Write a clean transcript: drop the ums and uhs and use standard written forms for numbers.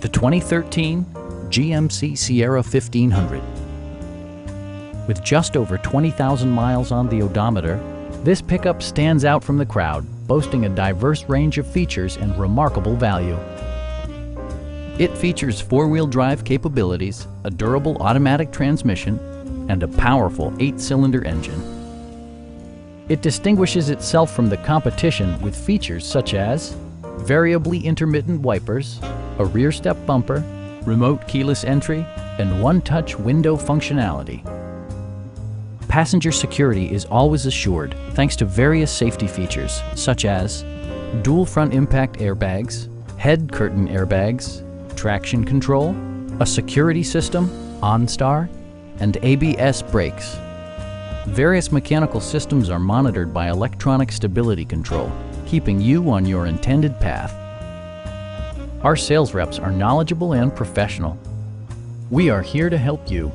the 2013 GMC Sierra 1500. With just over 20,000 miles on the odometer, this pickup stands out from the crowd, boasting a diverse range of features and remarkable value. It features four-wheel drive capabilities, a durable automatic transmission, and a powerful 8-cylinder engine. It distinguishes itself from the competition with features such as variably intermittent wipers, a rear step bumper, remote keyless entry, and one-touch window functionality. Passenger security is always assured thanks to various safety features such as dual front impact airbags, head curtain airbags, traction control, a security system, OnStar, and ABS brakes. Various mechanical systems are monitored by electronic stability control, keeping you on your intended path. Our sales reps are knowledgeable and professional. We are here to help you.